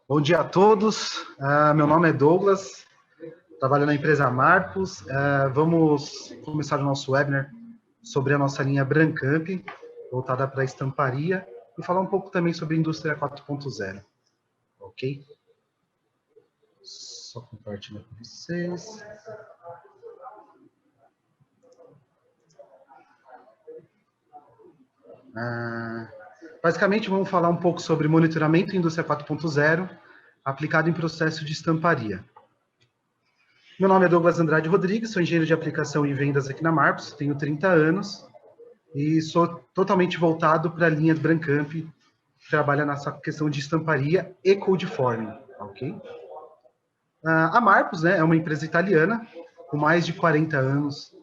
Bom dia a todos, meu nome é Douglas, trabalho na empresa Marpus. Vamos começar o nosso webinar sobre a nossa linha Brancamp, voltada para a estamparia, e falar um pouco também sobre a indústria 4.0, ok? Só compartilhar com vocês. Basicamente, vamos falar um pouco sobre monitoramento em indústria 4.0, aplicado em processo de estamparia. Meu nome é Douglas Andrade Rodrigues, sou engenheiro de aplicação e vendas aqui na Marpus, tenho 30 anos e sou totalmente voltado para a linha Brancamp, que trabalha nessa questão de estamparia e codeforming, ok? A Marpus, né, é uma empresa italiana com mais de 40 anos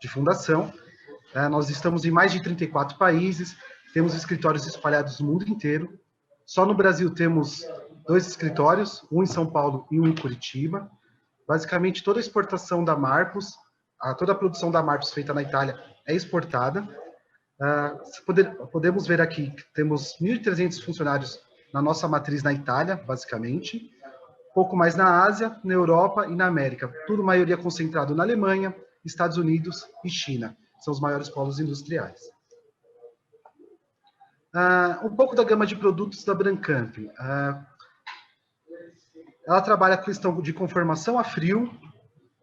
de fundação. Nós estamos em mais de 34 países, temos escritórios espalhados no mundo inteiro. Só no Brasil temos 2 escritórios, um em São Paulo e um em Curitiba. Basicamente, toda a exportação da Marpus, toda a produção da Marpus feita na Itália é exportada. Podemos ver aqui que temos 1.300 funcionários na nossa matriz na Itália, basicamente. Pouco mais na Ásia, na Europa e na América. Tudo, maioria concentrado na Alemanha, Estados Unidos e China. São os maiores polos industriais. Um pouco da gama de produtos da Brancamp. Ela trabalha com questão de conformação a frio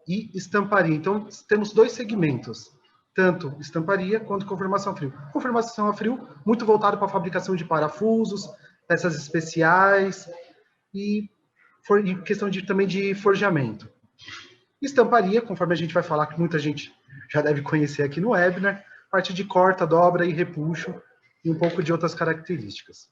e estamparia. Então, temos 2 segmentos, tanto estamparia quanto conformação a frio. Conformação a frio, muito voltado para a fabricação de parafusos, peças especiais e questão também de forjamento. Estamparia, conforme a gente vai falar, que muita gente já deve conhecer aqui no webinar, parte de corta, dobra e repuxo, e um pouco de outras características.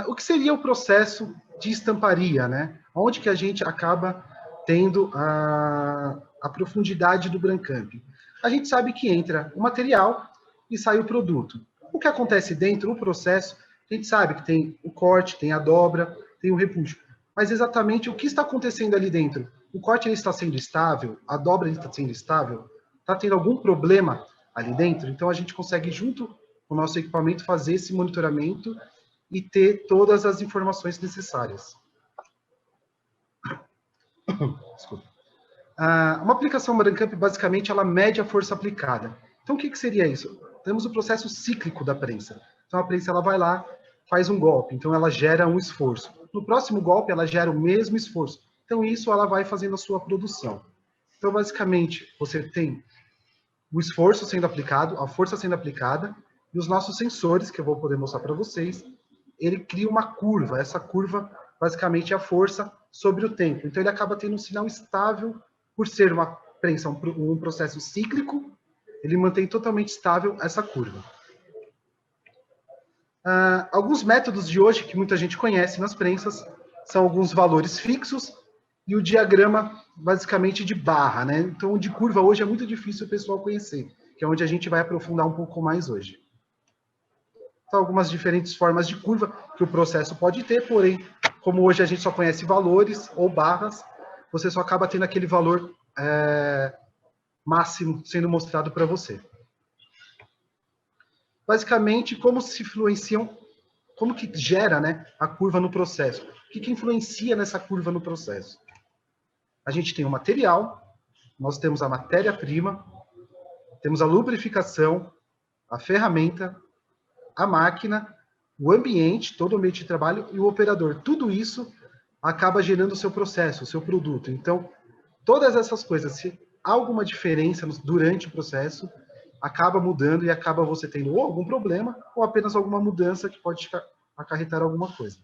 O que seria o processo de estamparia, né? Onde que a gente acaba tendo a profundidade do Brancamp? A gente sabe que entra o material e sai o produto. O que acontece dentro do processo, a gente sabe que tem o corte, tem a dobra, tem o repuxo. Mas exatamente o que está acontecendo ali dentro? O corte ele está sendo estável? A dobra ele está sendo estável? Está tendo algum problema ali dentro? Então a gente consegue, junto com o nosso equipamento, fazer esse monitoramento e ter todas as informações necessárias. Desculpa. Uma aplicação Brancamp, basicamente, ela mede a força aplicada. Então, o que seria isso? Temos o processo cíclico da prensa. Então, a prensa ela vai lá, faz um golpe, então ela gera um esforço. No próximo golpe, ela gera o mesmo esforço. Então, isso ela vai fazendo a sua produção. Então, basicamente, você tem o esforço sendo aplicado, a força sendo aplicada, e os nossos sensores, que eu vou poder mostrar para vocês, ele cria uma curva. Essa curva, basicamente, é a força sobre o tempo. Então, ele acaba tendo um sinal estável, por ser uma prensa, um processo cíclico, ele mantém totalmente estável essa curva. Alguns métodos de hoje, que muita gente conhece nas prensas, são alguns valores fixos e o diagrama, basicamente, de barra, né? Então, de curva hoje é muito difícil o pessoal conhecer, que é onde a gente vai aprofundar um pouco mais hoje. Então, algumas diferentes formas de curva que o processo pode ter, porém, como hoje a gente só conhece valores ou barras, você só acaba tendo aquele valor máximo sendo mostrado para você. Basicamente, como se influenciam, como que gera, né, a curva no processo? O que influencia nessa curva no processo? A gente tem o material, nós temos a matéria-prima, temos a lubrificação, a ferramenta, a máquina, o ambiente, todo o ambiente de trabalho e o operador. Tudo isso acaba gerando o seu processo, o seu produto. Então, todas essas coisas, se há alguma diferença durante o processo, acaba mudando e acaba você tendo ou algum problema ou apenas alguma mudança que pode acarretar alguma coisa.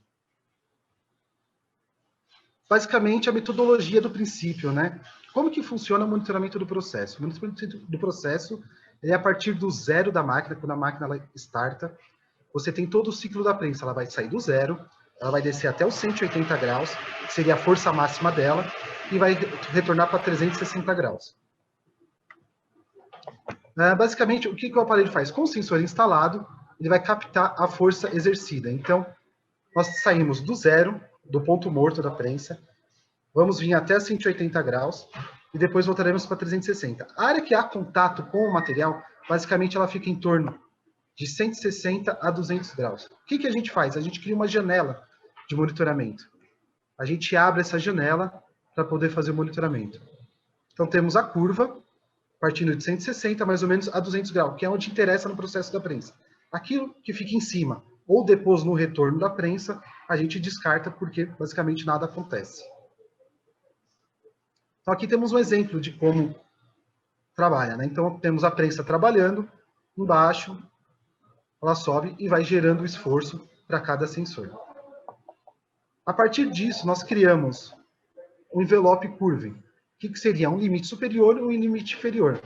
Basicamente, a metodologia do princípio, né? Como que funciona o monitoramento do processo? O monitoramento do processo é a partir do zero da máquina, quando a máquina ela starta, você tem todo o ciclo da prensa, ela vai sair do zero, ela vai descer até os 180 graus, que seria a força máxima dela, e vai retornar para 360 graus. Basicamente, o que o aparelho faz? Com o sensor instalado, ele vai captar a força exercida. Então, nós saímos do zero, do ponto morto da prensa, vamos vir até 180 graus, e depois voltaremos para 360. A área que há contato com o material, basicamente, ela fica em torno de 160 a 200 graus. O que a gente faz? A gente cria uma janela de monitoramento. A gente abre essa janela para poder fazer o monitoramento. Então, temos a curva, partindo de 160, mais ou menos, a 200 graus, que é onde interessa no processo da prensa. Aquilo que fica em cima, ou depois no retorno da prensa, a gente descarta, porque basicamente nada acontece. Então, aqui temos um exemplo de como trabalha, né? Então, temos a prensa trabalhando, embaixo, ela sobe e vai gerando o esforço para cada sensor. A partir disso, nós criamos um envelope curve, que seria um limite superior e um limite inferior,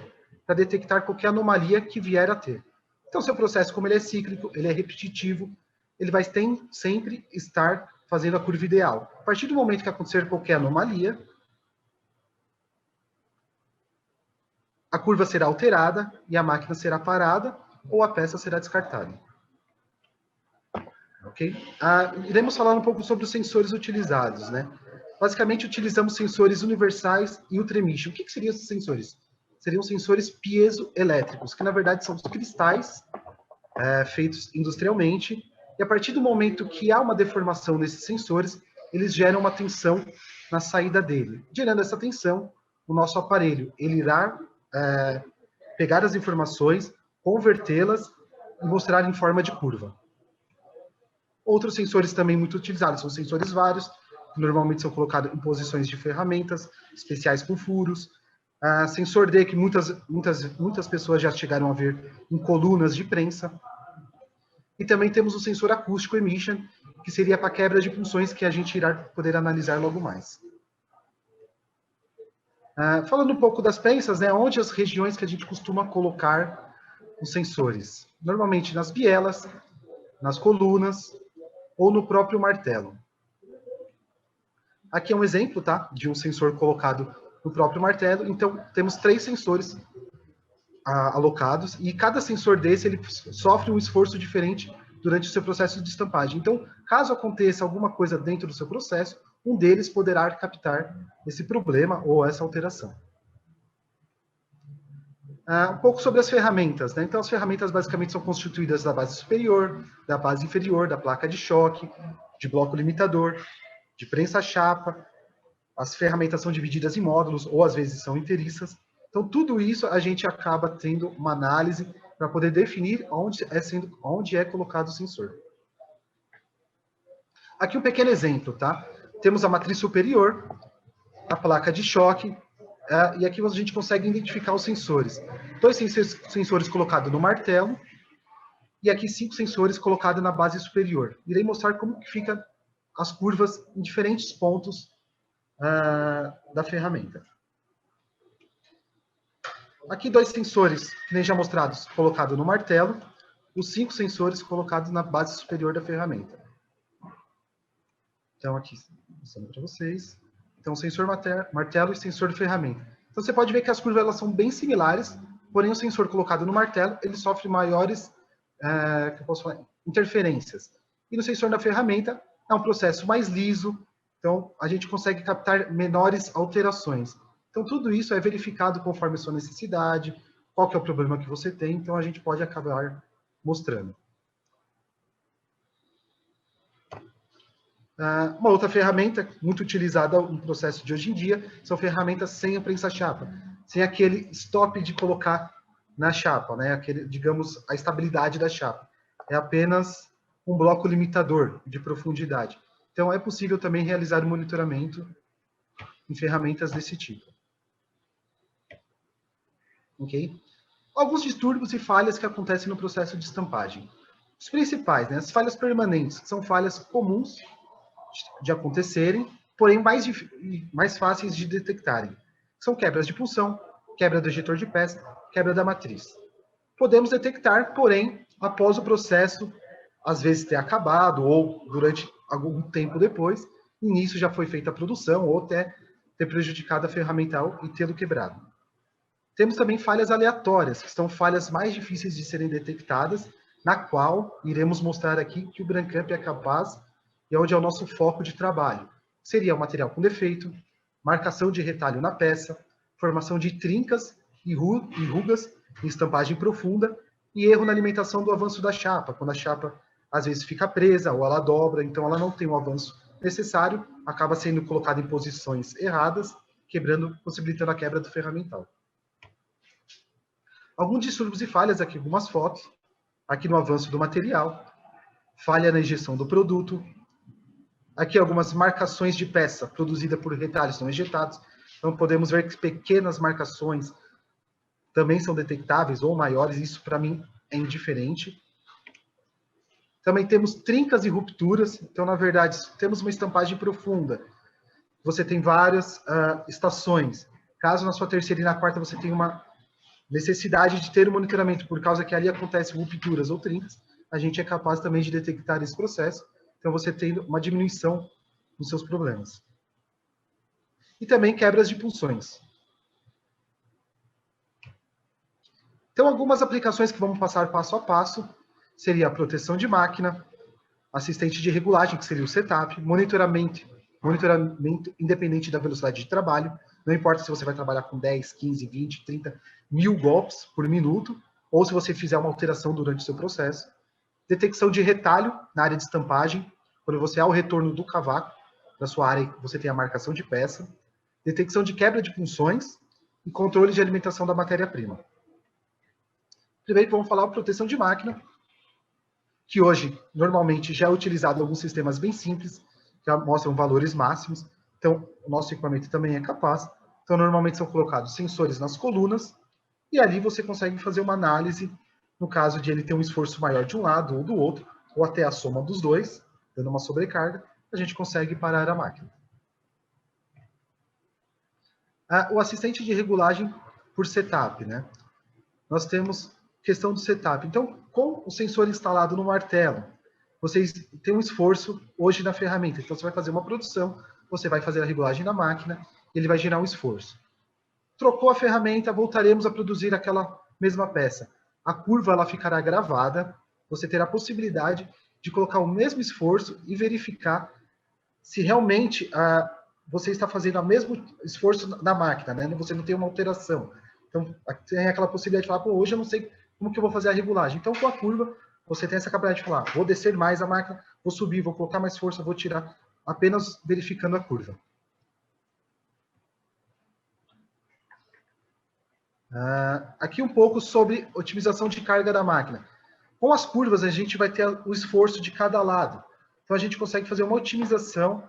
para detectar qualquer anomalia que vier a ter. Então, seu processo, como ele é cíclico, ele é repetitivo, ele vai sempre estar fazendo a curva ideal. A partir do momento que acontecer qualquer anomalia, a curva será alterada e a máquina será parada ou a peça será descartada. Ok? Iremos falar um pouco sobre os sensores utilizados, né? Basicamente, utilizamos sensores universais e ultraemission. O que seriam esses sensores? Seriam sensores piezoelétricos, que na verdade são os cristais feitos industrialmente, e a partir do momento que há uma deformação nesses sensores, eles geram uma tensão na saída dele. Gerando essa tensão, o nosso aparelho ele irá pegar as informações, convertê-las e mostrar em forma de curva. Outros sensores também muito utilizados são sensores vários, que normalmente são colocados em posições de ferramentas especiais com furos. Sensor D, que muitas pessoas já chegaram a ver em colunas de prensa. E também temos o sensor acústico emission, que seria para quebra de funções, que a gente irá poder analisar logo mais. Falando um pouco das prensas, né, onde as regiões que a gente costuma colocar os sensores? Normalmente nas bielas, nas colunas ou no próprio martelo. Aqui é um exemplo, tá, de um sensor colocado no próprio martelo. Então, temos 3 sensores alocados, e cada sensor desse ele sofre um esforço diferente durante o seu processo de estampagem. Então, caso aconteça alguma coisa dentro do seu processo, um deles poderá captar esse problema ou essa alteração. Um pouco sobre as ferramentas, né? Então, as ferramentas basicamente são constituídas da base superior, da base inferior, da placa de choque, de bloco limitador, de prensa-chapa. As ferramentas são divididas em módulos, ou às vezes são inteiriças. Então, tudo isso a gente acaba tendo uma análise para poder definir onde é colocado o sensor. Aqui um pequeno exemplo, tá? Temos a matriz superior, a placa de choque, e aqui a gente consegue identificar os sensores. 2 sensores colocados no martelo, e aqui 5 sensores colocados na base superior. Irei mostrar como que fica as curvas em diferentes pontos da ferramenta. Aqui 2 sensores, que nem já mostrados, colocados no martelo, os 5 sensores colocados na base superior da ferramenta. Então, aqui, mostrando para vocês. Então, sensor martelo e sensor de ferramenta. Então, você pode ver que as curvas elas são bem similares, porém o sensor colocado no martelo, ele sofre maiores interferências. E no sensor da ferramenta, é um processo mais liso, então a gente consegue captar menores alterações. Então, tudo isso é verificado conforme a sua necessidade, qual que é o problema que você tem, então a gente pode acabar mostrando. Uma outra ferramenta muito utilizada no processo de hoje em dia são ferramentas sem a prensa-chapa, sem aquele stop de colocar na chapa, né? Digamos, a estabilidade da chapa. É apenas um bloco limitador de profundidade. Então, é possível também realizar o monitoramento em ferramentas desse tipo. Ok? Alguns distúrbios e falhas que acontecem no processo de estampagem. Os principais, né? As falhas permanentes, que são falhas comuns de acontecerem, porém mais fáceis de detectarem. São quebras de punção, quebra do ejetor de peça, quebra da matriz. Podemos detectar, porém, após o processo, às vezes ter acabado, ou durante algum tempo depois, e nisso já foi feita a produção, ou até ter prejudicado a ferramental e tê-lo quebrado. Temos também falhas aleatórias, que são falhas mais difíceis de serem detectadas, na qual iremos mostrar aqui que o Brancamp é capaz e onde é o nosso foco de trabalho. Seria o material com defeito, marcação de retalho na peça, formação de trincas e rugas em estampagem profunda e erro na alimentação do avanço da chapa, quando a chapa às vezes fica presa ou ela dobra, então ela não tem um avanço necessário, acaba sendo colocado em posições erradas, possibilitando a quebra do ferramental. Alguns distúrbios e falhas, aqui algumas fotos, aqui no avanço do material, falha na injeção do produto, aqui algumas marcações de peça produzida por retalhos não ejetados. Então podemos ver que pequenas marcações também são detectáveis ou maiores, isso para mim é indiferente. Também temos trincas e rupturas, então na verdade temos uma estampagem profunda. Você tem várias estações. Caso na sua terceira e na quarta você tenha uma necessidade de ter um monitoramento, por causa que ali acontecem rupturas ou trincas, a gente é capaz também de detectar esse processo. Então você tem uma diminuição nos seus problemas. E também quebras de punções. Então, algumas aplicações que vamos passar passo a passo seria a proteção de máquina, assistente de regulagem, que seria o setup, monitoramento independente da velocidade de trabalho, não importa se você vai trabalhar com 10, 15, 20, 30 mil golpes por minuto, ou se você fizer uma alteração durante o seu processo. Detecção de retalho na área de estampagem, quando você há o retorno do cavaco da sua área, você tem a marcação de peça. Detecção de quebra de punções e controle de alimentação da matéria-prima. Primeiro vamos falar a proteção de máquina, que hoje normalmente já é utilizado em alguns sistemas bem simples, já mostram valores máximos. Então, o nosso equipamento também é capaz. Então, normalmente são colocados sensores nas colunas, e ali você consegue fazer uma análise, no caso de ele ter um esforço maior de um lado ou do outro, ou até a soma dos dois, dando uma sobrecarga, a gente consegue parar a máquina. O assistente de regulagem por setup, né? Nós temos questão do setup. Então, com o sensor instalado no martelo, vocês têm um esforço hoje na ferramenta. Então, você vai fazer uma produção, você vai fazer a regulagem da máquina, ele vai gerar um esforço. Trocou a ferramenta, voltaremos a produzir aquela mesma peça. A curva ela ficará gravada, você terá a possibilidade de colocar o mesmo esforço e verificar se realmente você está fazendo o mesmo esforço na máquina, né? Você não tem uma alteração. Então, tem aquela possibilidade de falar, pô, hoje eu não sei como que eu vou fazer a regulagem. Então, com a curva, você tem essa capacidade de falar, vou descer mais a máquina, vou subir, vou colocar mais força, vou tirar, apenas verificando a curva. Aqui um pouco sobre otimização de carga da máquina. Com as curvas, a gente vai ter o esforço de cada lado. Então, a gente consegue fazer uma otimização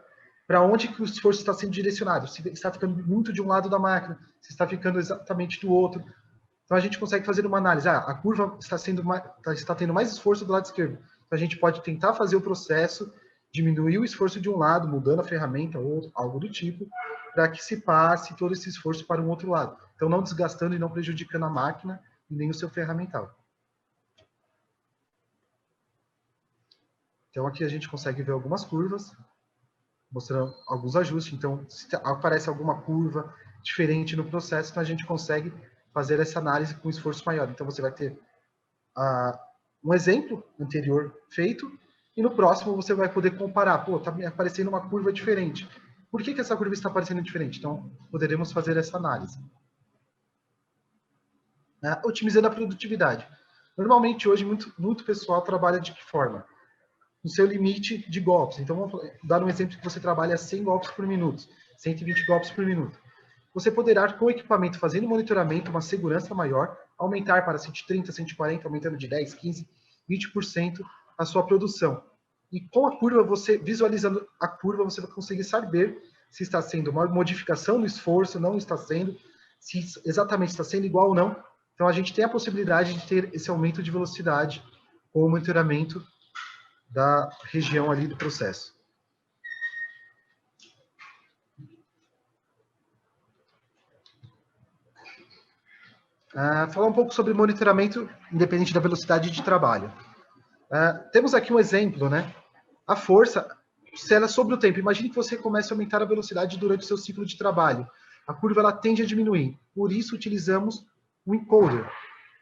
para onde que o esforço está sendo direcionado. Se está ficando muito de um lado da máquina, se está ficando exatamente do outro. Então, a gente consegue fazer uma análise. A curva está tendo mais esforço do lado esquerdo. Então, a gente pode tentar fazer o processo, diminuir o esforço de um lado, mudando a ferramenta ou algo do tipo, para que se passe todo esse esforço para um outro lado. Então, não desgastando e não prejudicando a máquina e nem o seu ferramental. Então, aqui a gente consegue ver algumas curvas, mostrando alguns ajustes. Então, se aparece alguma curva diferente no processo, então a gente consegue fazer essa análise com esforço maior. Então, você vai ter um exemplo anterior feito, e no próximo você vai poder comparar. Pô, está aparecendo uma curva diferente. Por que essa curva está aparecendo diferente? Então, poderemos fazer essa análise. Otimizando a produtividade. Normalmente, hoje, muito pessoal trabalha de que forma? No seu limite de golpes. Então, vamos dar um exemplo que você trabalha 100 golpes por minuto, 120 golpes por minuto. Você poderá, com o equipamento, fazendo monitoramento, uma segurança maior, aumentar para 130, 140, aumentando de 10, 15, 20% a sua produção. E com a curva, você visualizando a curva, você vai conseguir saber se está sendo uma modificação no esforço, não está sendo, se exatamente está sendo igual ou não. Então, a gente tem a possibilidade de ter esse aumento de velocidade com o monitoramento da região ali do processo. Falar um pouco sobre monitoramento independente da velocidade de trabalho. Temos aqui um exemplo, né? A força, se ela é sobre o tempo, imagine que você comece a aumentar a velocidade durante o seu ciclo de trabalho. A curva ela tende a diminuir. Por isso, utilizamos o encoder.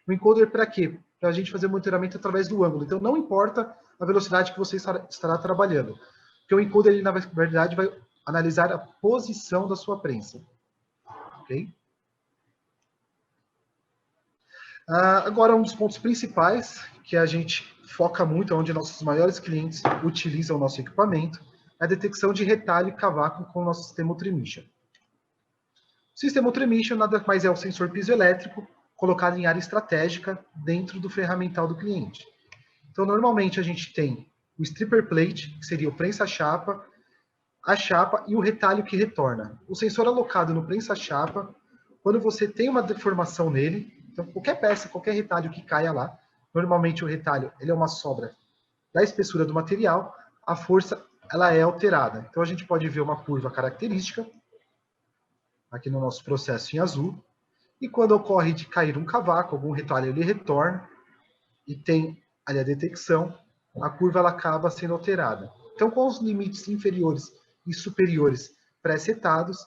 O encoder para quê? Para a gente fazer monitoramento através do ângulo. Então, não importa a velocidade que você estará trabalhando. Porque o encoder, ele, na verdade, vai analisar a posição da sua prensa. Ok? Agora, um dos pontos principais, que a gente foca muito, onde nossos maiores clientes utilizam o nosso equipamento, é a detecção de retalho e cavaco com o nosso sistema Ultraemission. O sistema Ultraemission nada mais é o sensor piezoelétrico colocado em área estratégica dentro do ferramental do cliente. Então, normalmente, a gente tem o stripper plate, que seria o prensa-chapa, a chapa e o retalho que retorna. O sensor alocado no prensa-chapa, quando você tem uma deformação nele, então qualquer peça, qualquer retalho que caia lá, normalmente o retalho ele é uma sobra da espessura do material, a força ela é alterada. Então a gente pode ver uma curva característica, aqui no nosso processo em azul, e quando ocorre de cair um cavaco, algum retalho ele retorna, e tem ali a detecção, a curva ela acaba sendo alterada. Então, com os limites inferiores e superiores pré-setados,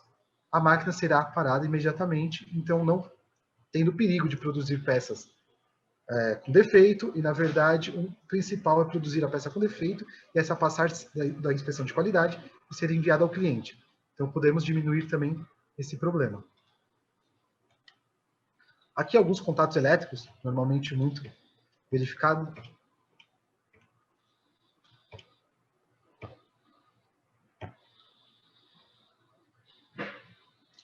a máquina será parada imediatamente, então não tendo perigo de produzir peças com defeito, e na verdade o principal é produzir a peça com defeito e essa passar da inspeção de qualidade e ser enviada ao cliente. Então podemos diminuir também esse problema. Aqui alguns contatos elétricos, normalmente muito verificado.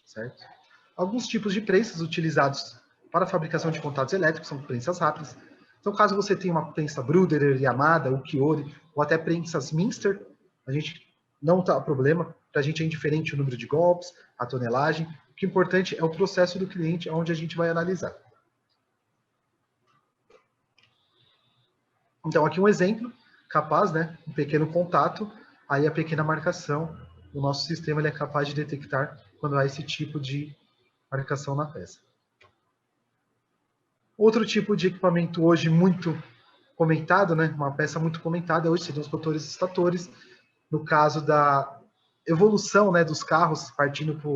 Certo? Alguns tipos de prensas utilizados para a fabricação de contatos elétricos são prensas rápidas. Então, caso você tenha uma prensa Bruderer, Yamada, Ukiyo-e, ou até prensas Minster, a gente não está problema, para a gente é indiferente o número de golpes, a tonelagem. O que é importante é o processo do cliente, onde a gente vai analisar. Então, aqui um exemplo capaz, né? Um pequeno contato, aí a pequena marcação. O nosso sistema ele é capaz de detectar quando há esse tipo de marcação na peça. Outro tipo de equipamento hoje muito comentado, né? Uma peça muito comentada hoje seriam os rotores estatores. No caso da evolução, né, dos carros, partindo para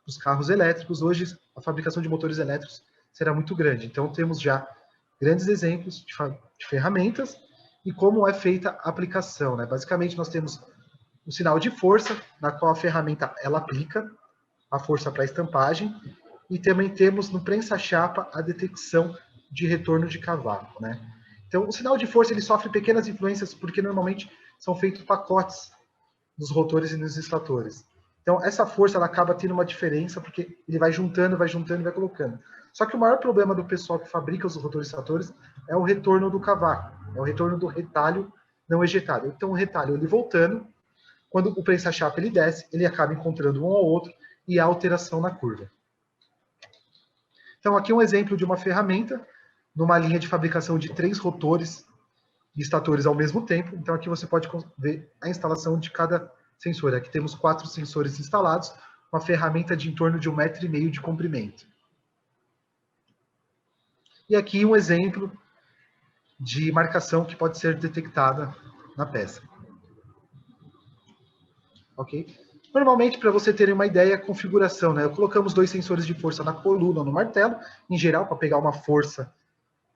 os carros elétricos, hoje a fabricação de motores elétricos será muito grande. Então, temos já grandes exemplos de ferramentas e como é feita a aplicação, né? Basicamente, nós temos o sinal de força, na qual a ferramenta ela aplica a força para a estampagem, e também temos no prensa-chapa a detecção de retorno de cavaco, né? Então, o sinal de força ele sofre pequenas influências porque normalmente são feitos pacotes nos rotores e nos estatores. Então, essa força ela acaba tendo uma diferença porque ele vai juntando e vai colocando. Só que o maior problema do pessoal que fabrica os rotores e estatores é o retorno do cavaco, é o retorno do retalho não ejetado. Então, o retalho ele voltando, quando o prensa-chapa ele desce, ele acaba encontrando um ou outro e há alteração na curva. Então, aqui um exemplo de uma ferramenta, numa linha de fabricação de 3 rotores e estatores ao mesmo tempo. Então, aqui você pode ver a instalação de cada sensor. Aqui temos 4 sensores instalados, uma ferramenta de em torno de 1,5 m de comprimento. E aqui um exemplo de marcação que pode ser detectada na peça. Ok? Normalmente, para você terem uma ideia, a configuração, né? Colocamos 2 sensores de força na coluna, no martelo, em geral, para pegar uma força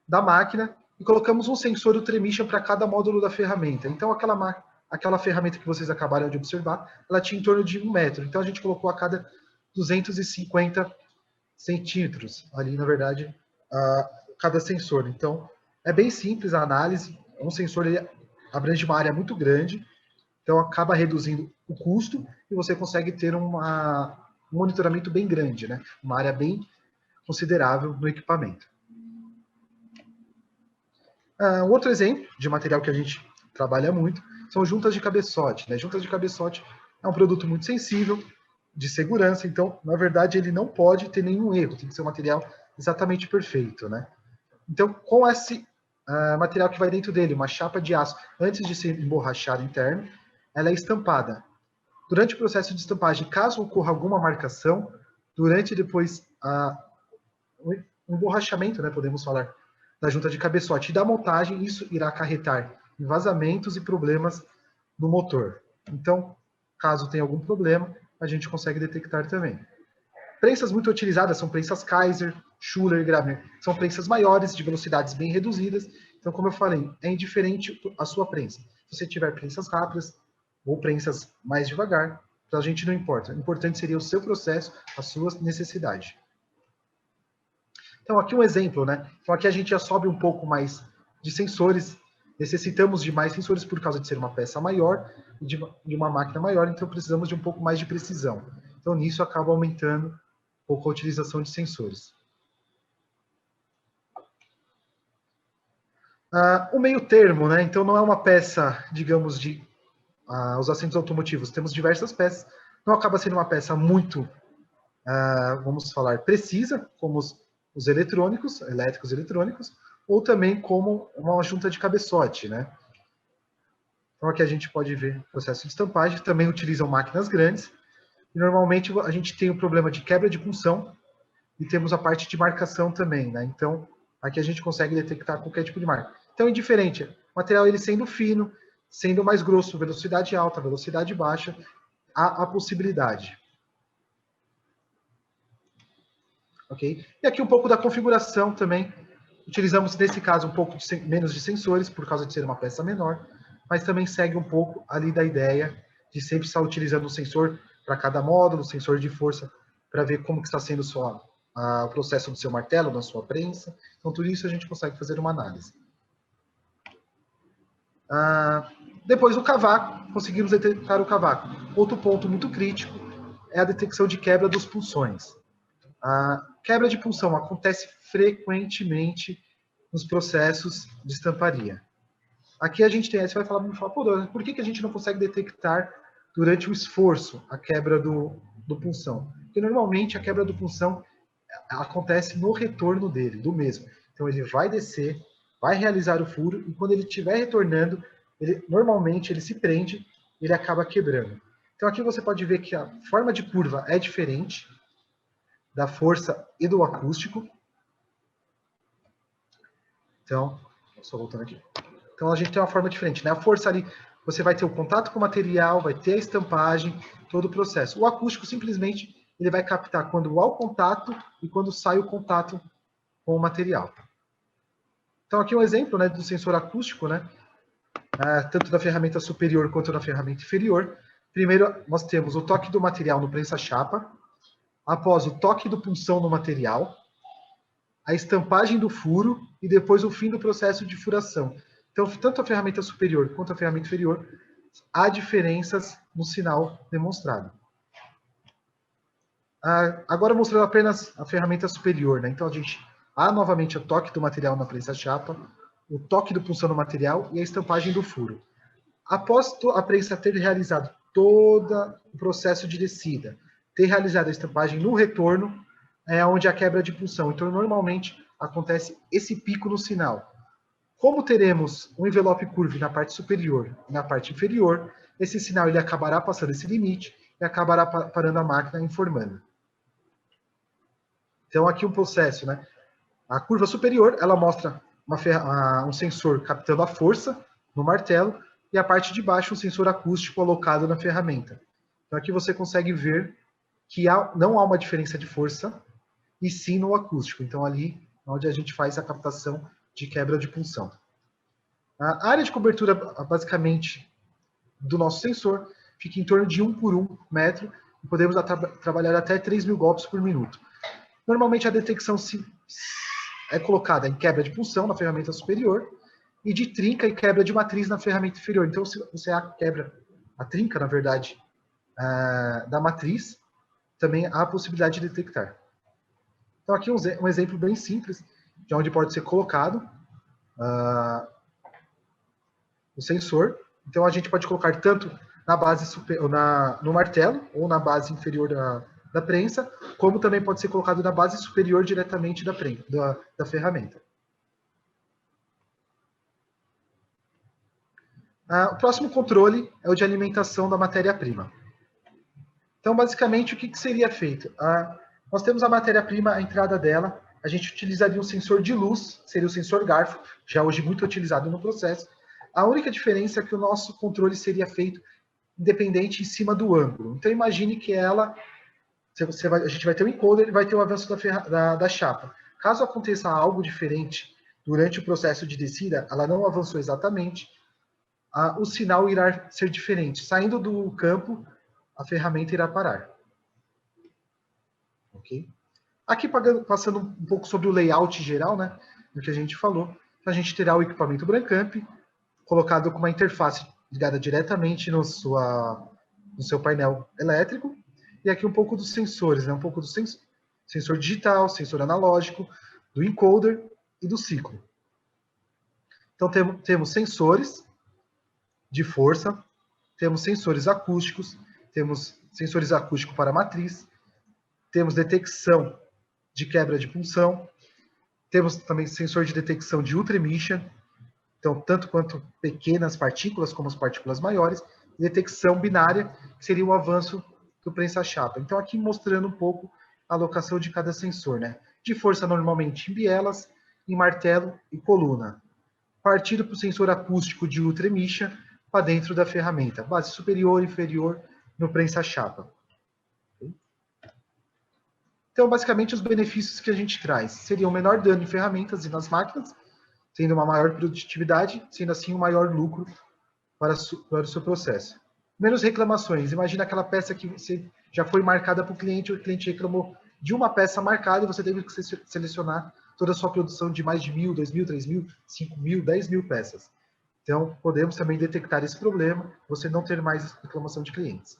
da máquina, e colocamos um sensor Ultraemission para cada módulo da ferramenta. Então, aquela ferramenta que vocês acabaram de observar, ela tinha em torno de 1 metro. Então, a gente colocou a cada 250 centímetros, ali, na verdade, cada sensor. Então, é bem simples a análise. Um sensor ele abrange uma área muito grande, então acaba reduzindo o custo e você consegue ter um monitoramento bem grande, né? Uma área bem considerável no equipamento. Um outro exemplo de material que a gente trabalha muito são juntas de cabeçote, né? Juntas de cabeçote é um produto muito sensível, de segurança, então, na verdade, ele não pode ter nenhum erro, tem que ser um material exatamente perfeito, né? Então, com esse material que vai dentro dele, uma chapa de aço, antes de ser emborrachada interno, ela é estampada. Durante o processo de estampagem, caso ocorra alguma marcação, durante depois o emborrachamento, né, podemos falar, da junta de cabeçote e da montagem, isso irá acarretar em vazamentos e problemas no motor. Então, caso tenha algum problema, a gente consegue detectar também. Prensas muito utilizadas são prensas Kaiser, Schuler, Grabner. São prensas maiores, de velocidades bem reduzidas. Então, como eu falei, é indiferente a sua prensa. Se você tiver prensas rápidas ou prensas mais devagar, para a gente não importa. O importante seria o seu processo, a sua necessidade. Então, aqui um exemplo, né? Então, aqui a gente já sobe um pouco mais de sensores necessitamos de mais sensores por causa de ser uma peça maior e de uma máquina maior, então precisamos de um pouco mais de precisão. Então, nisso acaba aumentando um pouco a utilização de sensores. O meio termo, né? Então, não é uma peça, digamos, de os assentos automotivos. Temos diversas peças. Não acaba sendo uma peça muito, vamos falar, precisa, como os eletrônicos, elétricos e eletrônicos, ou também como uma junta de cabeçote, né? Então, aqui a gente pode ver o processo de estampagem. Também utilizam máquinas grandes. E, normalmente, a gente tem o problema de quebra de punção e temos a parte de marcação também, né? Então, aqui a gente consegue detectar qualquer tipo de marca. Então, é indiferente. O material, ele sendo fino, sendo mais grosso, velocidade alta, velocidade baixa, há a possibilidade. Ok? E aqui um pouco da configuração também. Utilizamos, nesse caso, um pouco menos de sensores, por causa de ser uma peça menor, mas também segue um pouco ali da ideia de sempre estar utilizando um sensor para cada módulo, sensor de força, para ver como que está sendo o processo do seu martelo, da sua prensa. Então, tudo isso a gente consegue fazer uma análise. Depois, o cavaco, conseguimos detectar o cavaco. Outro ponto muito crítico é a detecção de quebra dos punções. A quebra de punção acontece frequentemente nos processos de estamparia. Aqui a gente tem, você vai falar, pô, por que a gente não consegue detectar durante o esforço a quebra do punção? Porque normalmente a quebra do punção acontece no retorno dele, do mesmo. Então ele vai descer, vai realizar o furo, e quando ele estiver retornando, normalmente ele se prende, ele acaba quebrando. Então aqui você pode ver que a forma de curva é diferente da força e do acústico. Então, só voltando aqui. Então a gente tem uma forma diferente, né? A força ali, você vai ter o contato com o material, vai ter a estampagem, todo o processo. O acústico simplesmente ele vai captar quando há o contato e quando sai o contato com o material. Então aqui um exemplo, né, do sensor acústico, né? Tanto da ferramenta superior quanto da ferramenta inferior. Primeiro nós temos o toque do material no prensa-chapa, após o toque do punção no material, a estampagem do furo e depois o fim do processo de furação. Então, tanto a ferramenta superior quanto a ferramenta inferior, há diferenças no sinal demonstrado. Agora mostrando apenas a ferramenta superior, né? Então, a gente há novamente o toque do material na prensa-chapa, o toque do punção no material e a estampagem do furo. Após a prensa ter realizado todo o processo de descida, ter realizado a estampagem no retorno, é onde a quebra de punção. Então, normalmente, acontece esse pico no sinal. Como teremos um envelope curve na parte superior e na parte inferior, esse sinal ele acabará passando esse limite e acabará parando a máquina informando. Então, aqui um processo, né? A curva superior, ela mostra um sensor captando a força no martelo e a parte de baixo, um sensor acústico alocado na ferramenta. Então, aqui você consegue ver que não há uma diferença de força, e sim no acústico. Então, ali onde a gente faz a captação de quebra de punção. A área de cobertura, basicamente, do nosso sensor fica em torno de 1 por 1 metro e podemos trabalhar até 3.000 golpes por minuto. Normalmente, a detecção é colocada em quebra de punção na ferramenta superior e de trinca e quebra de matriz na ferramenta inferior. Então, se você quebra a trinca, na verdade, da matriz, também há a possibilidade de detectar. Então, aqui um exemplo bem simples de onde pode ser colocado o sensor. Então, a gente pode colocar tanto na base no martelo ou na base inferior da prensa, como também pode ser colocado na base superior diretamente da ferramenta. O próximo controle é o de alimentação da matéria-prima. Então, basicamente, o que seria feito? Nós temos a matéria-prima, a entrada dela, a gente utilizaria um sensor de luz, seria o sensor garfo, já hoje muito utilizado no processo. A única diferença é que o nosso controle seria feito independente em cima do ângulo. Então, imagine que a gente vai ter um encoder e vai ter o avanço da chapa. Caso aconteça algo diferente durante o processo de descida, ela não avançou exatamente, o sinal irá ser diferente. Saindo do campo, a ferramenta irá parar. Ok? Aqui, passando um pouco sobre o layout geral, né, do que a gente falou, a gente terá o equipamento Brancamp, colocado com uma interface ligada diretamente no seu painel elétrico. E aqui um pouco dos sensores, né? Um pouco do sensor digital, sensor analógico, do encoder e do ciclo. Então, temos sensores de força, temos sensores acústicos, temos sensores acústicos para a matriz, temos detecção de quebra de punção, temos também sensor de detecção de ultra emission, então, tanto quanto pequenas partículas como as partículas maiores, e detecção binária, que seria o avanço do prensa-chapa. Então, aqui mostrando um pouco a alocação de cada sensor, né? De força, normalmente, em bielas, em martelo e coluna. Partido para o sensor acústico de ultra emission para dentro da ferramenta. Base superior e inferior no prensa-chapa. Então, basicamente, os benefícios que a gente traz seriam menor dano em ferramentas e nas máquinas, tendo uma maior produtividade, sendo assim um maior lucro para o seu processo. Menos reclamações. Imagina aquela peça que você já foi marcada para o cliente reclamou de uma peça marcada e você teve que selecionar toda a sua produção de mais de 1.000, 2.000, 3.000, 5.000, 10.000 peças. Então, podemos também detectar esse problema, você não ter mais reclamação de clientes.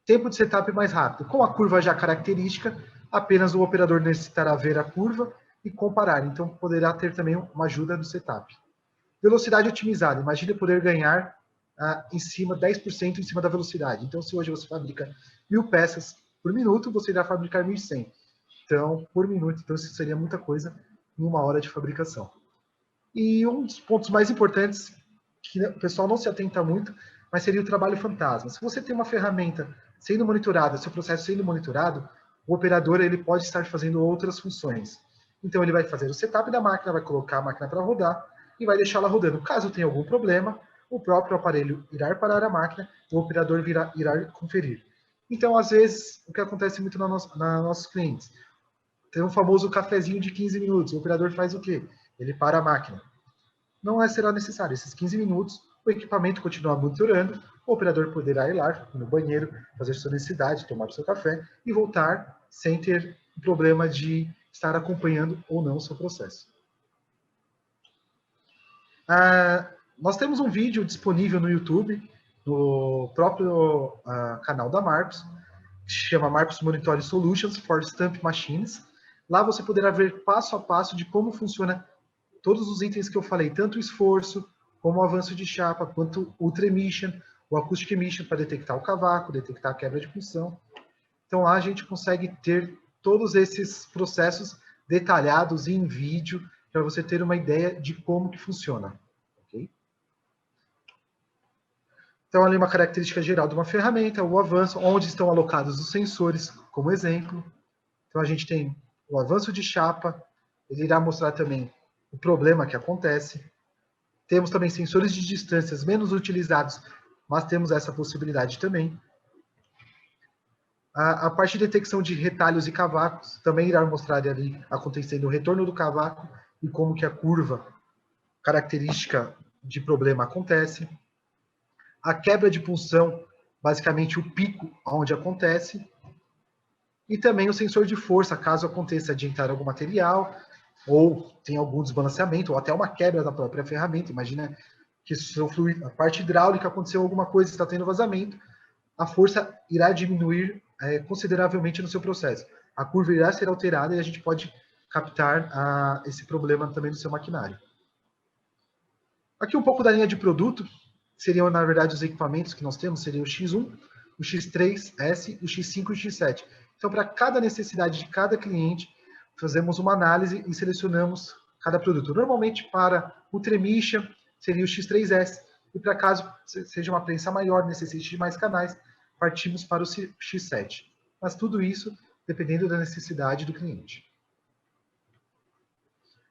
Tempo de setup mais rápido. Com a curva já característica, apenas o operador necessitará ver a curva e comparar. Então, poderá ter também uma ajuda no setup. Velocidade otimizada. Imagine poder ganhar em cima, 10% em cima da velocidade. Então, se hoje você fabrica 1.000 peças por minuto, você irá fabricar 1.100. Então, por minuto. Então, isso seria muita coisa em uma hora de fabricação. E um dos pontos mais importantes, que o pessoal não se atenta muito, mas seria o trabalho fantasma. Se você tem uma ferramenta sendo monitorada, seu processo sendo monitorado, o operador ele pode estar fazendo outras funções. Então, ele vai fazer o setup da máquina, vai colocar a máquina para rodar e vai deixá-la rodando. Caso tenha algum problema, o próprio aparelho irá parar a máquina, o operador irá conferir. Então, às vezes, o que acontece muito nos nossos clientes, tem um famoso cafezinho de 15 minutos, o operador faz o quê? Ele para a máquina. Não será necessário esses 15 minutos, o equipamento continua monitorando, o operador poderá ir lá no banheiro, fazer sua necessidade, tomar seu café e voltar sem ter problema de estar acompanhando ou não o seu processo. Nós temos um vídeo disponível no YouTube, no próprio canal da Marcos, que se chama Marcos Monitoring Solutions for Stamp Machines. Lá você poderá ver passo a passo de como funciona todos os itens que eu falei, tanto o esforço, como o avanço de chapa, quanto o ultra emission, o acoustic emission para detectar o cavaco, detectar a quebra de punção. Então lá a gente consegue ter todos esses processos detalhados em vídeo para você ter uma ideia de como que funciona. Okay? Então ali uma característica geral de uma ferramenta, o avanço, onde estão alocados os sensores, como exemplo. Então a gente tem o avanço de chapa, ele irá mostrar também o problema que acontece. Temos também sensores de distâncias menos utilizados, mas temos essa possibilidade também. A parte de detecção de retalhos e cavacos também irá mostrar ali acontecendo o retorno do cavaco e como que a curva característica de problema acontece. A quebra de punção, basicamente o pico onde acontece. E também o sensor de força, caso aconteça de entrar algum material, ou tem algum desbalanceamento, ou até uma quebra da própria ferramenta. Imagina que a parte hidráulica aconteceu alguma coisa, está tendo vazamento, a força irá diminuir consideravelmente no seu processo. A curva irá ser alterada e a gente pode captar esse problema também no seu maquinário. Aqui um pouco da linha de produto, seriam, na verdade, os equipamentos que nós temos, seria o X1, o X3S, o X5 e o X7. Então, para cada necessidade de cada cliente, fazemos uma análise e selecionamos cada produto. Normalmente, para o Tremicha, seria o X3S. E para caso seja uma prensa maior, necessite de mais canais, partimos para o X7. Mas tudo isso dependendo da necessidade do cliente.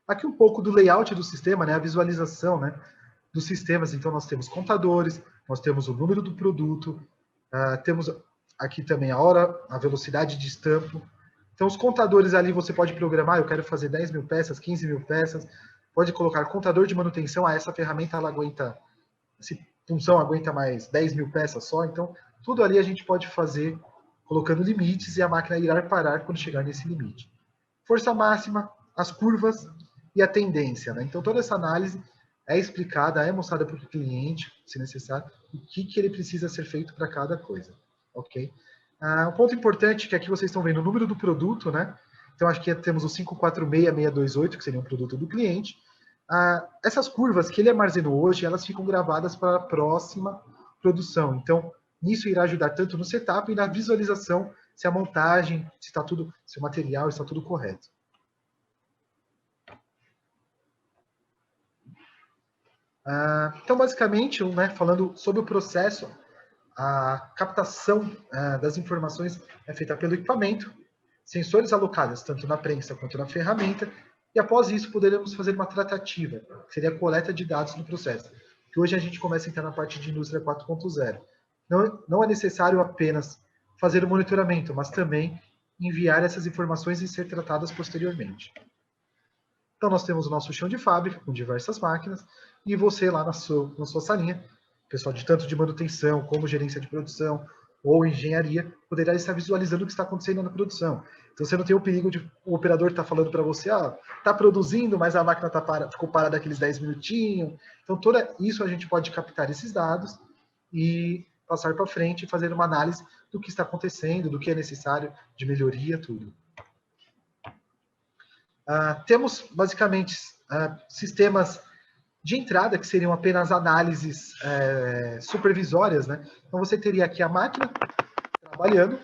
Aqui um pouco do layout do sistema, né, a visualização, né, dos sistemas. Então, nós temos contadores, nós temos o número do produto, temos aqui também a hora, a velocidade de estampo. Então, os contadores ali você pode programar, eu quero fazer 10.000 peças, 15.000 peças, pode colocar contador de manutenção, essa ferramenta ela aguenta, essa função aguenta mais 10.000 peças só, então tudo ali a gente pode fazer colocando limites e a máquina irá parar quando chegar nesse limite. Força máxima, as curvas e a tendência, né? Então toda essa análise é explicada, é mostrada para o cliente, se necessário, o que ele precisa ser feito para cada coisa, ok? Um ponto importante, que aqui vocês estão vendo o número do produto, né? Então, acho que temos o 546628, que seria um produto do cliente. Essas curvas que ele armazenou hoje, elas ficam gravadas para a próxima produção. Então, isso irá ajudar tanto no setup e na visualização, se a montagem, se está tudo, se o material está tudo correto. Então, basicamente, né, falando sobre o processo, a captação das informações é feita pelo equipamento, sensores alocados tanto na prensa quanto na ferramenta, e após isso poderemos fazer uma tratativa, que seria a coleta de dados no processo, que hoje a gente começa a entrar na parte de indústria 4.0. Não é necessário apenas fazer o monitoramento, mas também enviar essas informações e ser tratadas posteriormente. Então, nós temos o nosso chão de fábrica, com diversas máquinas, e você lá na sua salinha, pessoal de tanto de manutenção, como gerência de produção, ou engenharia, poderá estar visualizando o que está acontecendo na produção. Então, você não tem o perigo de o operador estar falando para você, está produzindo, mas a máquina ficou parada aqueles 10 minutinhos. Então, tudo isso a gente pode captar esses dados e passar para frente e fazer uma análise do que está acontecendo, do que é necessário de melhoria, tudo. Temos, basicamente, sistemas de entrada, que seriam apenas análises supervisórias, né? Então, você teria aqui a máquina trabalhando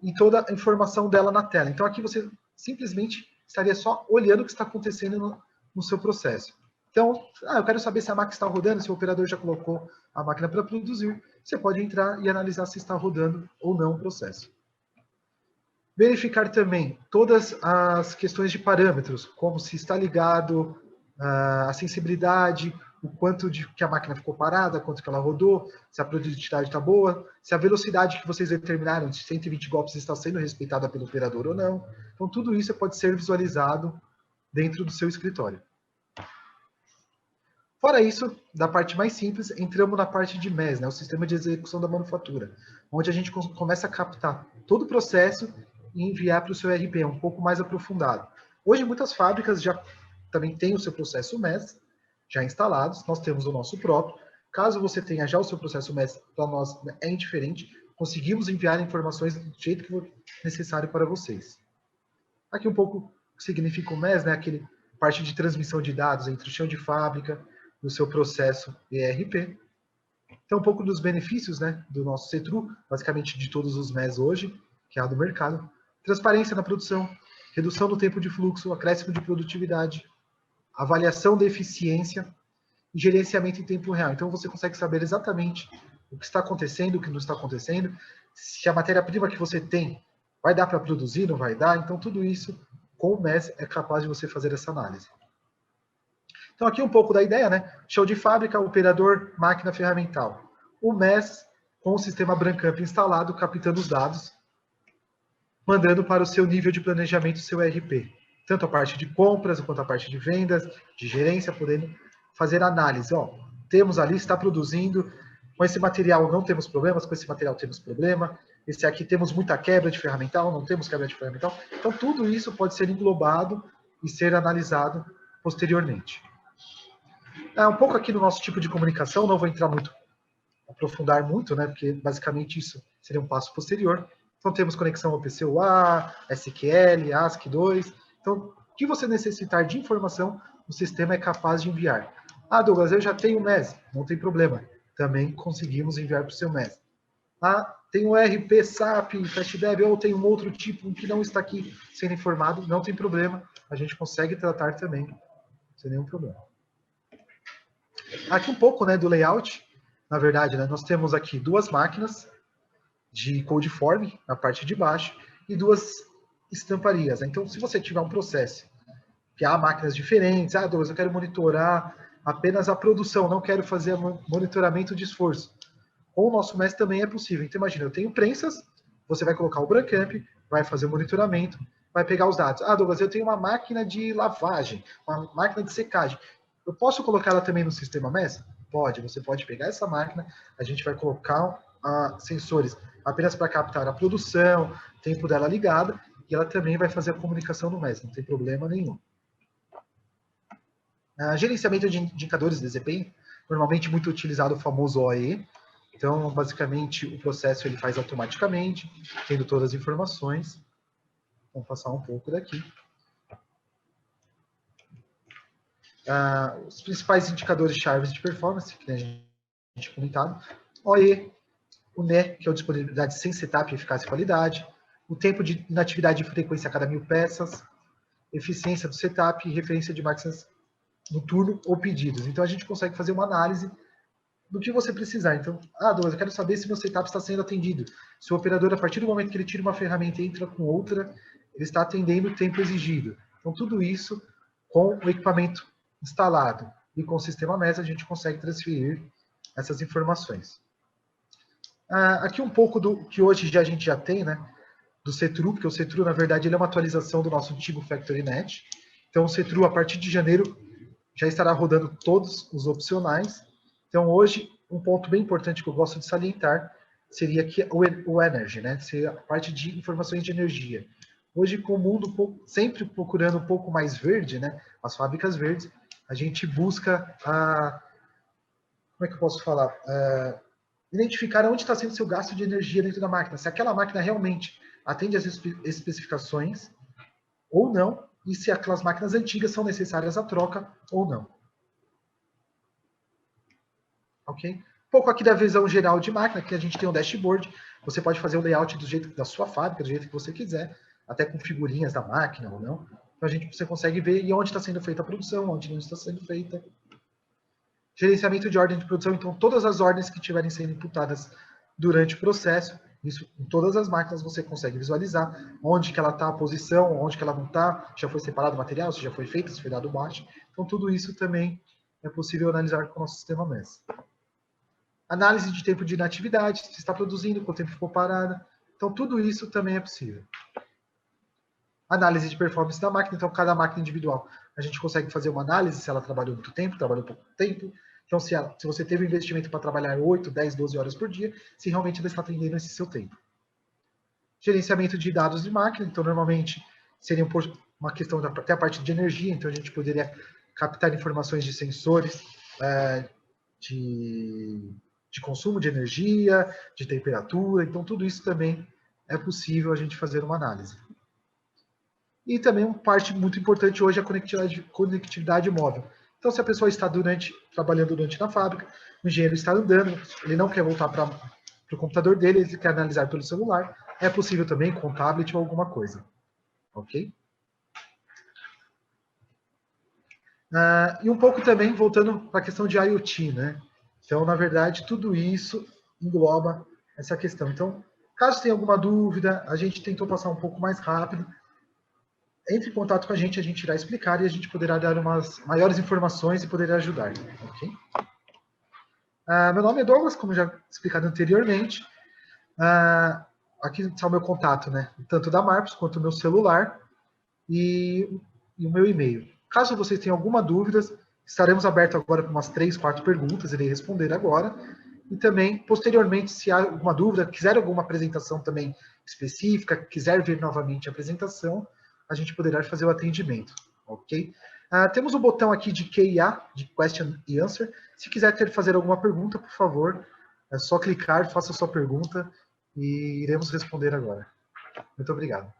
e toda a informação dela na tela. Então, aqui você simplesmente estaria só olhando o que está acontecendo no seu processo. Então, eu quero saber se a máquina está rodando, se o operador já colocou a máquina para produzir. Você pode entrar e analisar se está rodando ou não o processo. Verificar também todas as questões de parâmetros, como se está ligado a sensibilidade, o quanto que a máquina ficou parada, quanto que ela rodou, se a produtividade está boa, se a velocidade que vocês determinaram de 120 golpes está sendo respeitada pelo operador ou não. Então, tudo isso pode ser visualizado dentro do seu escritório. Fora isso, da parte mais simples, entramos na parte de MES, né, o Sistema de Execução da Manufatura, onde a gente começa a captar todo o processo e enviar para o seu ERP, um pouco mais aprofundado. Hoje, muitas fábricas já também têm o seu processo MES já instalados, nós temos o nosso próprio. Caso você tenha já o seu processo MES, para nós é indiferente, conseguimos enviar informações do jeito que for necessário para vocês. Aqui um pouco o que significa o MES, né, aquele parte de transmissão de dados entre o chão de fábrica e o seu processo ERP. Então, um pouco dos benefícios, né, do nosso CTRU, basicamente de todos os MES hoje, que é a do mercado. Transparência na produção, redução do tempo de fluxo, acréscimo de produtividade, avaliação da eficiência e gerenciamento em tempo real. Então, você consegue saber exatamente o que está acontecendo, o que não está acontecendo, se a matéria-prima que você tem vai dar para produzir, não vai dar. Então, tudo isso, com o MES, é capaz de você fazer essa análise. Então, aqui um pouco da ideia, né? Chão de fábrica, operador, máquina ferramental. O MES, com o sistema Brancamp instalado, captando os dados, mandando para o seu nível de planejamento, seu ERP. Tanto a parte de compras, quanto a parte de vendas, de gerência, podendo fazer análise. Temos ali, está produzindo, com esse material não temos problemas, com esse material temos problema, esse aqui temos muita quebra de ferramental, não temos quebra de ferramental. Então, tudo isso pode ser englobado e ser analisado posteriormente. Um pouco aqui do nosso tipo de comunicação, não vou entrar muito, aprofundar muito, né, porque basicamente isso seria um passo posterior. Então, temos conexão OPC-UA, SQL, ASCII2. Então, o que você necessitar de informação, o sistema é capaz de enviar. Douglas, eu já tenho o MES. Não tem problema. Também conseguimos enviar para o seu MES. Tem o ERP, SAP, FastDev, ou tem um outro tipo que não está aqui sendo informado. Não tem problema. A gente consegue tratar também, sem nenhum problema. Aqui um pouco, né, do layout. Na verdade, né, nós temos aqui duas máquinas de codeform na parte de baixo e duas estamparias. Então, se você tiver um processo que há máquinas diferentes, Douglas, eu quero monitorar apenas a produção, não quero fazer monitoramento de esforço. Com o nosso MES também é possível. Então, imagina, eu tenho prensas, você vai colocar o Brancamp, vai fazer o monitoramento, vai pegar os dados. Douglas, eu tenho uma máquina de lavagem, uma máquina de secagem. Eu posso colocar ela também no sistema MES? Pode, você pode pegar essa máquina, a gente vai colocar sensores apenas para captar a produção, tempo dela ligada, e ela também vai fazer a comunicação no MES, não tem problema nenhum. Gerenciamento de indicadores de desempenho, normalmente muito utilizado o famoso OE. Então, basicamente, o processo ele faz automaticamente, tendo todas as informações. Vamos passar um pouco daqui. Os principais indicadores-chave de performance, que a gente comentado. OE, o NE, que é a disponibilidade sem setup, eficácia e qualidade. O tempo de inatividade e frequência a cada 1000 peças. Eficiência do setup e referência de máquinas no turno ou pedidos. Então, a gente consegue fazer uma análise do que você precisar. Então, Douglas, eu quero saber se meu setup está sendo atendido. Se o operador, a partir do momento que ele tira uma ferramenta e entra com outra, ele está atendendo o tempo exigido. Então, tudo isso, com o equipamento instalado e com o sistema MES, a gente consegue transferir essas informações. Aqui um pouco do que hoje a gente já tem, né? Do CTRU, porque o CTRU, na verdade, ele é uma atualização do nosso antigo FactoryNet. Então, o CTRU, a partir de janeiro, já estará rodando todos os opcionais. Então, hoje, um ponto bem importante que eu gosto de salientar seria que o Energy, né? Seria a parte de informações de energia. Hoje, com o mundo sempre procurando um pouco mais verde, né? As fábricas verdes, a gente busca como é que eu posso falar? Identificar onde está sendo seu gasto de energia dentro da máquina. Se aquela máquina realmente atende às especificações ou não, e se aquelas máquinas antigas são necessárias à troca ou não. Ok? Um pouco aqui da visão geral de máquina, que a gente tem um dashboard. Você pode fazer o layout do jeito da sua fábrica, do jeito que você quiser, até com figurinhas da máquina ou não. Então você consegue ver e onde está sendo feita a produção, onde não está sendo feita. Gerenciamento de ordem de produção, então todas as ordens que estiverem sendo imputadas durante o processo, isso em todas as máquinas você consegue visualizar onde que ela está, a posição, onde que ela não está, já foi separado o material, se já foi feito, se foi dado baixo. Então tudo isso também é possível analisar com o nosso sistema MES. Análise de tempo de inatividade, se está produzindo, quanto tempo ficou parada. Então tudo isso também é possível. Análise de performance da máquina, então cada máquina individual a gente consegue fazer uma análise se ela trabalhou muito tempo, trabalhou pouco tempo. Então, se você teve um investimento para trabalhar 8, 10, 12 horas por dia, se realmente ela está atendendo esse seu tempo. Gerenciamento de dados de máquina, então, normalmente, seria uma questão até a parte de energia, então a gente poderia captar informações de sensores, de consumo de energia, de temperatura, então tudo isso também é possível a gente fazer uma análise. E também uma parte muito importante hoje é a conectividade móvel. Então, se a pessoa está trabalhando durante na fábrica, o engenheiro está andando, ele não quer voltar para o computador dele, ele quer analisar pelo celular, é possível também com tablet ou alguma coisa. Ok? E um pouco também voltando para a questão de IoT, né? Então, na verdade, tudo isso engloba essa questão. Então, caso tenha alguma dúvida, a gente tentou passar um pouco mais rápido, entre em contato com a gente irá explicar e a gente poderá dar umas maiores informações e poderá ajudar. Ok? Meu nome é Douglas, como já explicado anteriormente. Aqui está o meu contato, né? Tanto da Marpos quanto o meu celular e o meu e-mail. Caso vocês tenham alguma dúvida, estaremos abertos agora para umas 3, 4 perguntas, irei responder agora. E também, posteriormente, se há alguma dúvida, quiser alguma apresentação também específica, quiser ver novamente a apresentação, a gente poderá fazer o atendimento, ok? Temos um botão aqui de Q&A, de Question e Answer. Se quiser fazer alguma pergunta, por favor, é só clicar, faça a sua pergunta e iremos responder agora. Muito obrigado.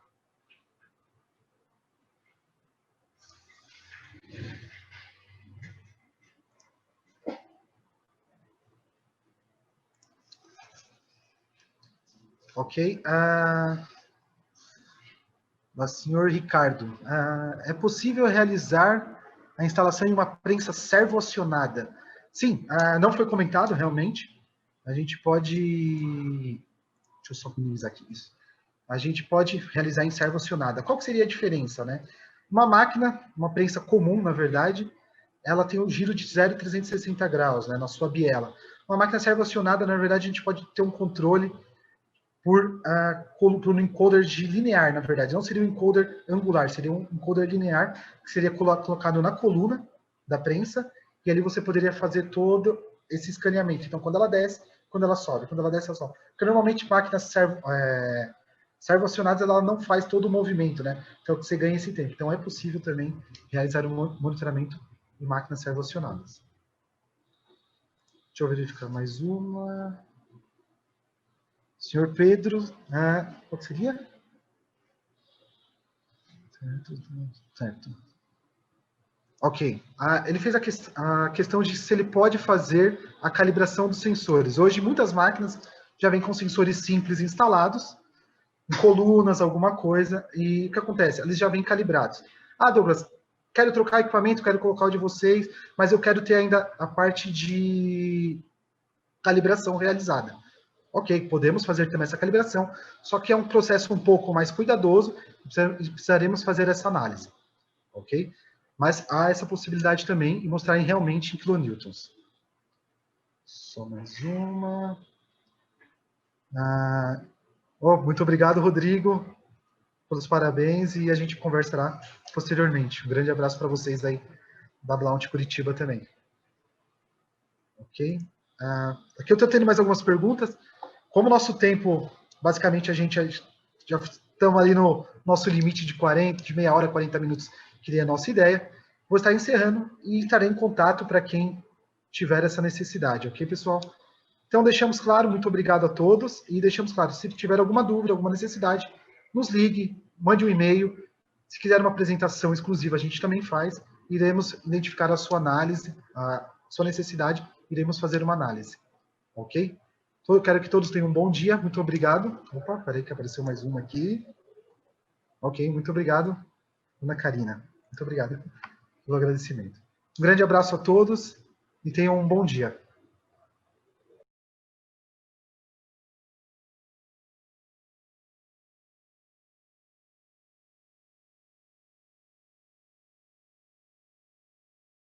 Ok. Senhor Ricardo, é possível realizar a instalação em uma prensa servoacionada? Sim, não foi comentado realmente. A gente pode... Deixa eu só minimizar aqui isso. A gente pode realizar em servoacionada. Qual que seria a diferença, né? Uma máquina, uma prensa comum, na verdade, ela tem um giro de 0,360 graus, né, na sua biela. Uma máquina servoacionada, na verdade, a gente pode ter um controle por um encoder de linear, na verdade. Não seria um encoder angular, seria um encoder linear, que seria colocado na coluna da prensa, e ali você poderia fazer todo esse escaneamento. Então, quando ela desce, quando ela sobe, quando ela desce, ela sobe. Porque normalmente máquinas servoacionadas, ela não faz todo o movimento, né? Então, você ganha esse tempo. Então, é possível também realizar um monitoramento e máquinas servoacionadas. Deixa eu verificar mais uma. Senhor Pedro, qual seria? Certo. Ok. Ele fez a questão de se ele pode fazer a calibração dos sensores. Hoje, muitas máquinas já vêm com sensores simples instalados, em colunas, alguma coisa, e o que acontece? Eles já vêm calibrados. Douglas, quero trocar equipamento, quero colocar o de vocês, mas eu quero ter ainda a parte de calibração realizada. Ok, podemos fazer também essa calibração, só que é um processo um pouco mais cuidadoso, precisaremos fazer essa análise, ok? Mas há essa possibilidade também e mostrar realmente em kilonewtons. Só mais uma. Muito obrigado, Rodrigo, pelos parabéns e a gente conversará posteriormente. Um grande abraço para vocês aí da Blount Curitiba também. Ok? Aqui eu estou tendo mais algumas perguntas. Como o nosso tempo, basicamente, a gente já estamos ali no nosso limite de meia hora, 40 minutos, que é a nossa ideia, vou estar encerrando e estarei em contato para quem tiver essa necessidade, ok, pessoal? Então, deixamos claro, muito obrigado a todos, e deixamos claro, se tiver alguma dúvida, alguma necessidade, nos ligue, mande um e-mail, se quiser uma apresentação exclusiva, a gente também faz, iremos identificar a sua análise, a sua necessidade, iremos fazer uma análise, ok? Então, eu quero que todos tenham um bom dia, muito obrigado. Opa, peraí que apareceu mais uma aqui. Ok, muito obrigado, Ana Karina. Muito obrigado pelo agradecimento. Um grande abraço a todos e tenham um bom dia.